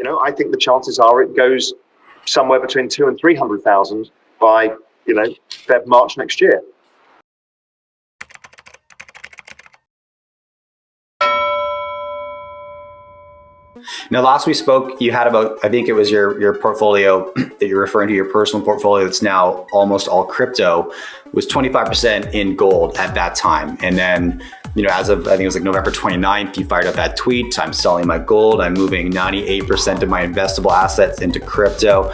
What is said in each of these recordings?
I think the chances are it goes somewhere between 200,000 and 300,000 by, Feb, March next year. Now, last we spoke, you had about, I think it was your portfolio that you're referring to, your personal portfolio that's now almost all crypto, was 25% in gold at that time. And then, as of, I think it was like November 29th, you fired up that tweet, I'm selling my gold, I'm moving 98% of my investable assets into crypto.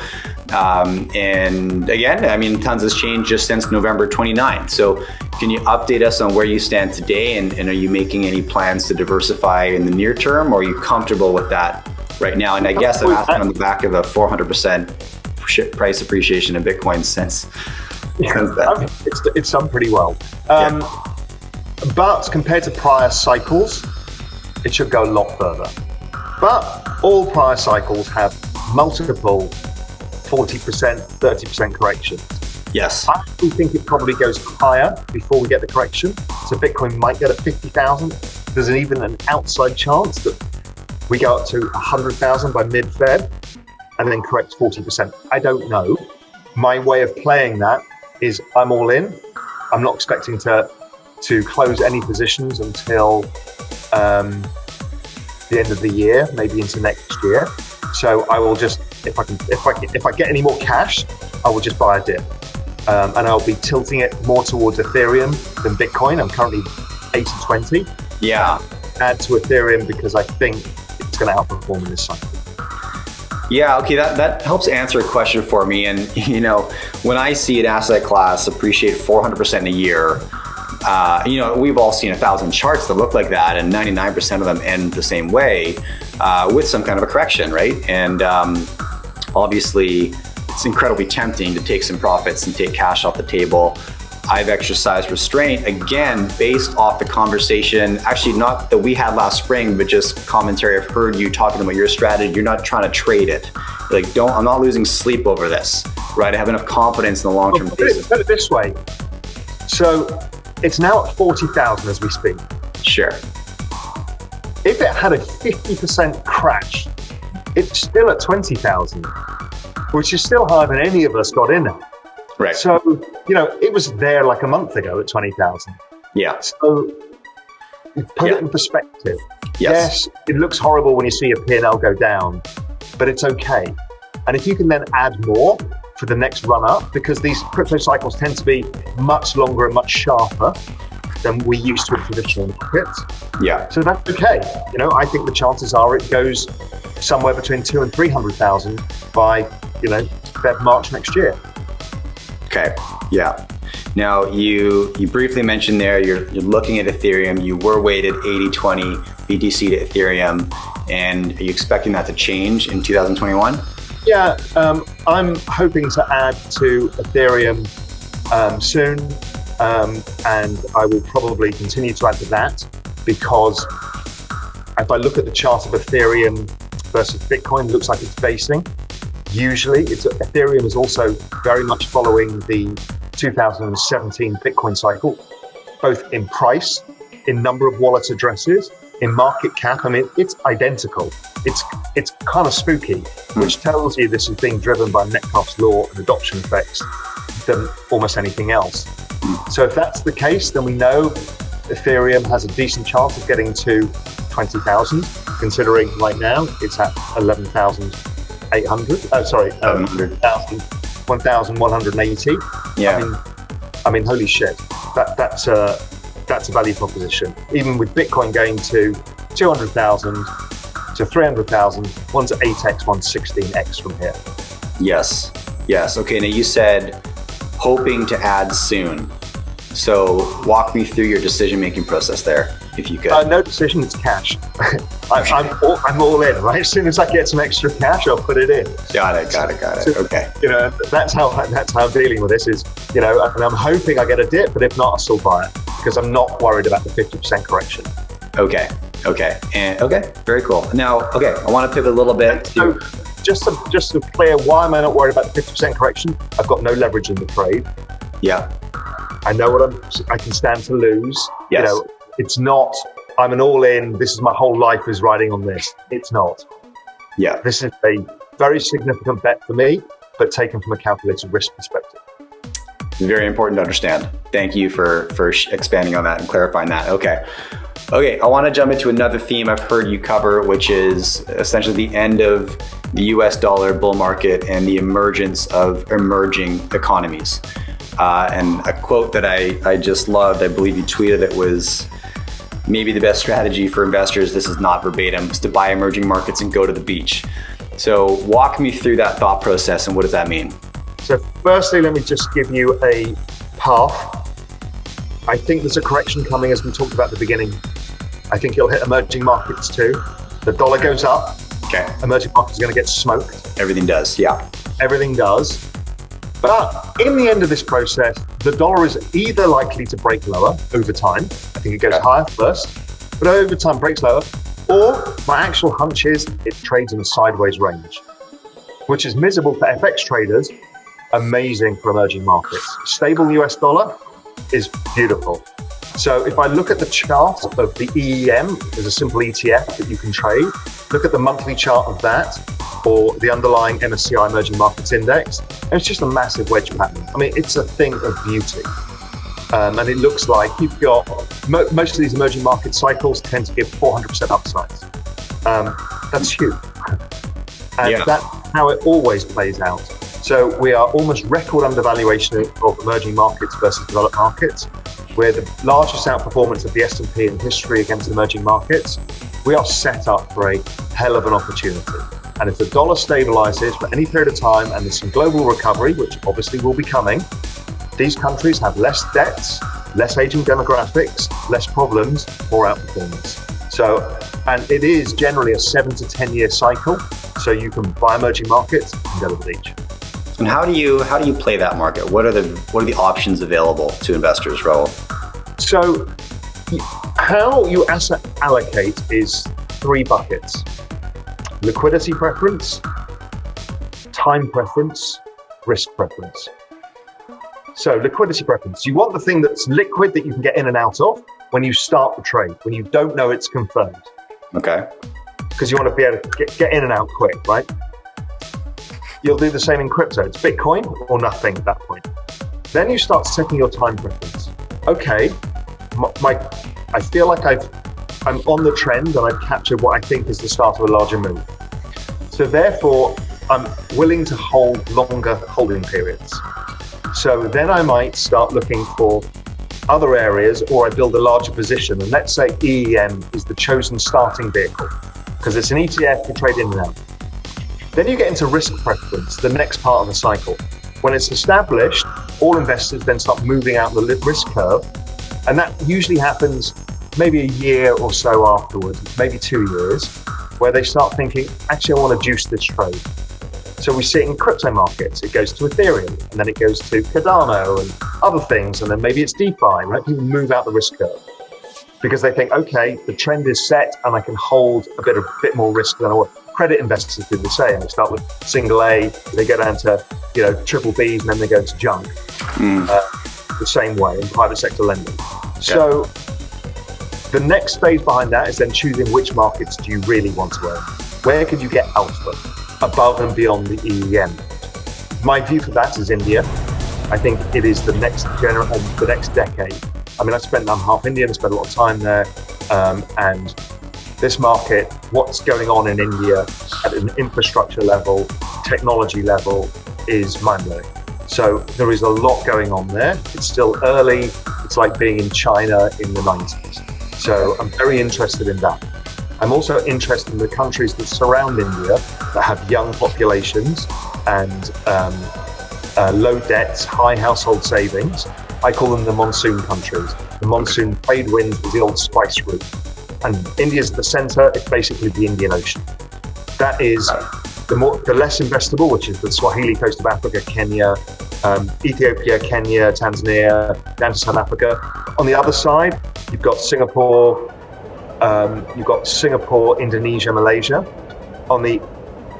And again, tons has changed just since November 29th. So can you update us on where you stand today? And are you making any plans to diversify in the near term, or are you comfortable with that right now? And I guess I'm asking on the back of a 400% price appreciation in Bitcoin since that. It's done pretty well. But compared to prior cycles, it should go a lot further. But all prior cycles have multiple 40%, 30% corrections. Yes. I actually think it probably goes higher before we get the correction. So Bitcoin might get at 50,000. There's even an outside chance that we go up to 100,000 by mid-Feb and then correct 40%. I don't know. My way of playing that is I'm all in. I'm not expecting to close any positions until the end of the year, maybe into next year. So I will just, if I get any more cash, I will just buy a dip. And I'll be tilting it more towards Ethereum than Bitcoin. I'm currently 80-20. Yeah. Add to Ethereum because I think it's going to outperform in this cycle. Yeah, okay, that helps answer a question for me. And, when I see an asset class appreciate 400% in a year, we've all seen 1,000 charts that look like that, and 99% of them end the same way with some kind of a correction, right? And obviously, it's incredibly tempting to take some profits and take cash off the table. I've exercised restraint, again, based off the conversation, actually not that we had last spring, but just commentary I've heard you talking about your strategy. You're not trying to trade it. You're like, I'm not losing sleep over this, right? I have enough confidence in the long-term basis. Put it this way. So it's now at 40,000 as we speak. Sure. If it had a 50% crash, it's still at 20,000, which is still higher than any of us got in at. Right. So, it was there like a month ago at 20,000. Yeah. So put it in perspective. Yes. It looks horrible when you see a P&L go down, but it's okay. And if you can then add more for the next run up, because these crypto cycles tend to be much longer and much sharper than we used to in traditional markets. Yeah. So that's okay. I think the chances are it goes somewhere between 200,000 and 300,000 by, Feb, March next year. Okay. Yeah. Now you briefly mentioned there you're looking at Ethereum. You were weighted 80-20 BTC to Ethereum, and are you expecting that to change in 2021? Yeah, I'm hoping to add to Ethereum soon, and I will probably continue to add to that, because if I look at the chart of Ethereum versus Bitcoin, it looks like it's basing. Usually, Ethereum is also very much following the 2017 Bitcoin cycle, both in price, in number of wallet addresses, in market cap. It's identical. It's kind of spooky, which tells you this is being driven by Metcalfe's law and adoption effects than almost anything else. So if that's the case, then we know Ethereum has a decent chance of getting to 20,000, considering right now it's at 11,800. 1,180. Yeah. Holy shit. That's a value proposition. Even with Bitcoin going to 200,000 to 300,000, one's 8x, one's 16x from here. Yes. Okay, now you said hoping to add soon. So walk me through your decision-making process there, if you could. No decision, it's cash. I'm all in, right? As soon as I get some extra cash, I'll put it in. Got it. Okay. That's how I'm dealing with this is, and I'm hoping I get a dip, but if not, I'll still buy it because I'm not worried about the 50% correction. Okay. Very cool. Now, I want to pivot a little bit. So just to clear, why am I not worried about the 50% correction? I've got no leverage in the trade. Yeah. I know what I can stand to lose. Yes. It's not, I'm an all-in, this is my whole life is riding on this. It's not. Yeah. This is a very significant bet for me, but taken from a calculated risk perspective. Very important to understand. Thank you for expanding on that and clarifying that. Okay, I want to jump into another theme I've heard you cover, which is essentially the end of the US dollar bull market and the emergence of emerging economies. And a quote that I just loved, I believe you tweeted it, was maybe the best strategy for investors, this is not verbatim, is to buy emerging markets and go to the beach. So walk me through that thought process and what does that mean? So firstly, let me just give you a path. I think there's a correction coming, as we talked about at the beginning. I think it'll hit emerging markets too. The dollar goes up. Okay. Emerging markets are going to get smoked. Everything does, yeah. Everything does. But in the end of this process, the dollar is either likely to break lower over time. I think it goes higher first, but over time breaks lower. Or my actual hunch is it trades in a sideways range, which is miserable for FX traders, amazing for emerging markets. Stable US dollar is beautiful. So if I look at the chart of the EEM, there's a simple ETF that you can trade. Look at the monthly chart of that, or the underlying MSCI Emerging Markets Index. And it's just a massive wedge pattern. I mean, it's a thing of beauty. And it looks like you've got, most of these emerging market cycles tend to give 400% upsides. That's huge. And that's how it always plays out. So we are almost record undervaluation of emerging markets versus developed markets. We're the largest outperformance of the S&P in history against emerging markets. We are set up for a hell of an opportunity. And if the dollar stabilizes for any period of time and there's some global recovery, which obviously will be coming, these countries have less debts, less aging demographics, less problems, more outperformance. So, and it is generally a 7 to 10 year cycle. So you can buy emerging markets and go to the beach. And how do you play that market? What are the options available to investors, Raoul? So how you asset allocate is 3 buckets: liquidity preference, time preference, risk preference. So liquidity preference, you want the thing that's liquid that you can get in and out of when you start the trade, when you don't know it's confirmed. Okay. Because you want to be able to get in and out quick, right? You'll do the same in crypto. It's Bitcoin or nothing at that point. Then you start setting your time preference. Okay, I feel like I'm on the trend and I've captured what I think is the start of a larger move. So therefore, I'm willing to hold longer holding periods. So then I might start looking for other areas, or I build a larger position. And let's say EEM is the chosen starting vehicle because it's an ETF to trade in and out. Then you get into risk preference, the next part of the cycle. When it's established, all investors then start moving out the risk curve. And that usually happens maybe a year or so afterwards, maybe 2 years, where they start thinking, actually, I want to juice this trade. So we see it in crypto markets. It goes to Ethereum, and then it goes to Cardano and other things. And then maybe it's DeFi, right? People move out the risk curve because they think, okay, the trend is set and I can hold a bit more risk than I want. Credit investors do the same. They start with single A, they go down to triple Bs, and then they go into junk. The same way in private sector lending. Okay. So the next phase behind that is then choosing which markets do you really want to own. Where could you get alpha above and beyond the EEM? My view for that is India. I think it is the next the next decade. I mean, I'm half Indian. I spent a lot of time there, and this market, what's going on in India at an infrastructure level, technology level, is mind-blowing. So there is a lot going on there. It's still early. It's like being in China in the 90s. So I'm very interested in that. I'm also interested in the countries that surround India that have young populations and low debts, high household savings. I call them the monsoon countries. The monsoon trade winds is the old spice route. And India's the center, it's basically the Indian Ocean. That is the less investable, which is the Swahili coast of Africa, Kenya, Ethiopia, Kenya, Tanzania, down to South Africa. On the other side, you've got Singapore, Indonesia, Malaysia. On the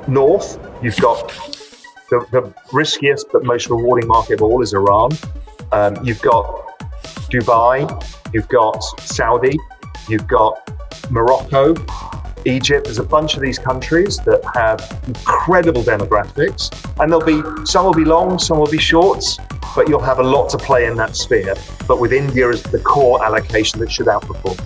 north, you've got the riskiest but most rewarding market of all is Iran. You've got Dubai, you've got Saudi, you've got Morocco, Egypt. There's a bunch of these countries that have incredible demographics, and some will be long, some will be shorts, but you'll have a lot to play in that sphere. But with India as the core allocation that should outperform.